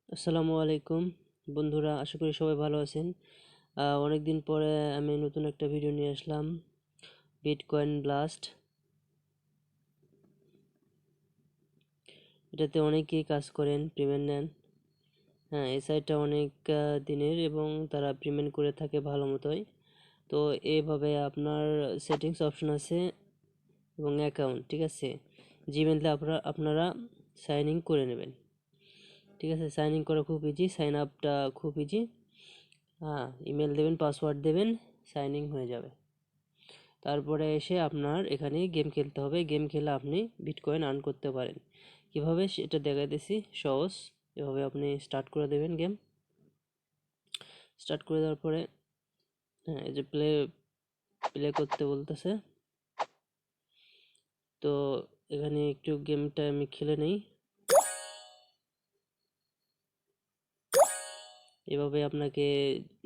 আসসালামু আলাইকুম বন্ধুরা, আশা করি সবাই ভালো আছেন। অনেকদিন পরে আমি নতুন একটা ভিডিও নিয়ে আসলাম। বিটকয়েন ব্লাস্ট, এটাতে অনেকেই কাজ করেন, পেমেন্ট নেন। হ্যাঁ, এই সাইটটা অনেক দিনের এবং তারা পেমেন্ট করে থাকে ভালো মতোই। তো এইভাবে আপনার সেটিংস অপশন আছে এবং অ্যাকাউন্ট, ঠিক আছে। জিমেইলে আপনারা সাইন ইন করে নেবেন, ঠিক আছে। সাইন ইন করা খুব ইজি, সাইন আপটা খুব ইজি। হ্যাঁ, ইমেল দেবেন, পাসওয়ার্ড দেবেন, সাইন ইন হয়ে যাবে। তারপরে এসে আপনার এখানে গেম খেলতে হবে। গেম খেলে আপনি বিটকয়েন আর্ন করতে পারেন। কিভাবে সেটা দেখাইতেছি, সহজ। এভাবে আপনি স্টার্ট করে দেবেন গেম। স্টার্ট করে দেওয়ার পরে হ্যাঁ, এই যে প্লে প্লে করতে বলতেছে। তো এখানে একটু গেমটা আমি খেলে নেই। এভাবে আপনাকে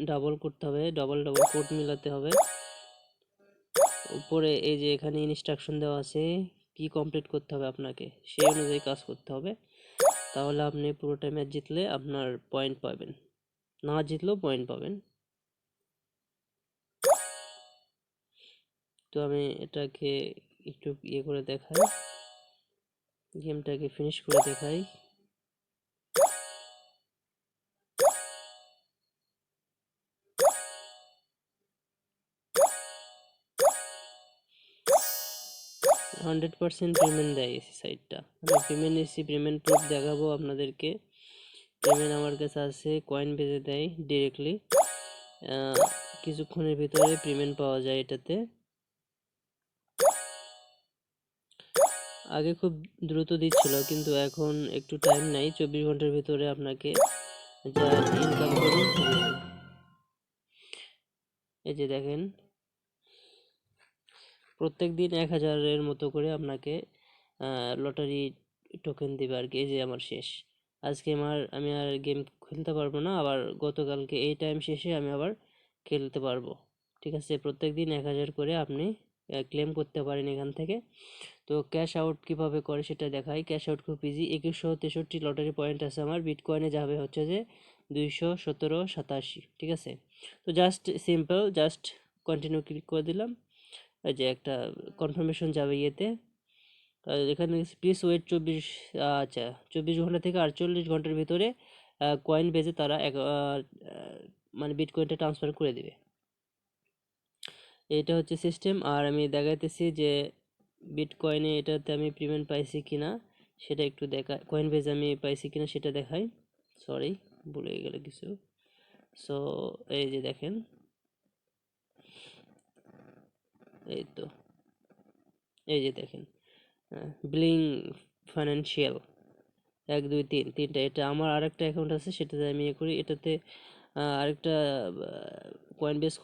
ডাবল করতে হবে, ডবল ডবল কোড মিলাতে হবে। উপরে এই যে এখানে ইনস্ট্রাকশন দেওয়া আছে, কি কমপ্লিট করতে হবে আপনাকে, সেই অনুযায়ী কাজ করতে হবে। তাহলে আপনি পুরোটা ম্যাচ জিতলে আপনার পয়েন্ট পাবেন, না জিতলেও পয়েন্ট পাবেন। তো আমি এটাকে একটু ইয়ে করে দেখাই, গেমটাকে ফিনিশ করে দেখাই। হান্ড্রেড পার্সেন্ট পেমেন্ট দেয় এই সাইটটা। আমি পেমেন্ট নিচ্ছি, পেমেন্ট প্রুফ দেখাবো আপনাদেরকে। পেমেন্ট আমার কাছে আছে, কয়েন বেজে দেয় ডিরেক্টলি। কিছুক্ষণের ভিতরে পেমেন্ট পাওয়া যায় এটাতে। আগে খুব দ্রুত দিচ্ছিল, কিন্তু এখন একটু টাইম নাই, 24 ঘন্টার ভিতরে আপনাকে যা ইনকাম করুন। এই যে দেখেন, প্রত্যেক দিন 1000-এর মতো করে আপনাকে লটারি টোকেন দেবে আর কি। এই যে আমার শেষ, আজকে আমি আর গেম খেলতে পারবো না, আবার গতকালকে এই টাইম শেষে আমি আবার খেলতে পারবো, ঠিক আছে। প্রত্যেক দিন 1000 করে আপনি ক্লেম করতে পারেন এখান থেকে। তো ক্যাশ আউট কিভাবে করে সেটা দেখাই। ক্যাশ আউট খুব ইজি। 2163 লটারি পয়েন্ট আছে আমার। বিটকয়েনে যাবে হচ্ছে যে 21787, ঠিক আছে। তো just simple, just continue click করে দিলাম। এই যে একটা কনফার্মেশন যাবে ইয়েতে। এখানে প্লিজ ওয়েট 24 ঘন্টা থেকে 48 ঘন্টার ভিতরে কয়েন বেজে তারা মানে বিটকয়েনটা ট্রান্সফার করে দিবে। এটা হচ্ছে সিস্টেম। আর আমি দেখাইতেছি যে বিটকয়েনে এটাতে আমি পেমেন্ট পাইছি কিনা সেটা একটু কয়েন বেজ আমি পাইছি কিনা সেটা দেখাই। সরি, ভুলে গেল কিছু। সো এই যে দেখেন, এই তো, এই যে দেখেন, ব্লিং ফাইন্যান্সিয়াল 1 2 3 তিনটা। এটা আমার আরেকটা অ্যাকাউন্ট আছে, সেটাতে আমি ইয়ে করি। এটাতে আরেকটা কয়েন বেস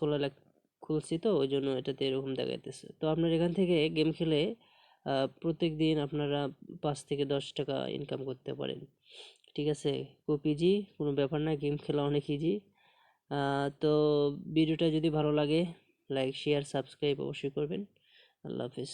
খুলছি, তো ওই জন্য এটাতে এরকম দেখাইতেছে। তো আপনার এখান থেকে গেম খেলে প্রত্যেক দিন আপনারা 5 থেকে 10 টাকা ইনকাম করতে পারেন, ঠিক আছে। খুব ইজি, কোনো ব্যাপার না, গেম খেলা অনেক ইজি। তো ভিডিওটা যদি ভালো লাগে, লাইক শেয়ার সাবস্ক্রাইব অবশ্যই করবেন। আল্লাহ হাফিজ।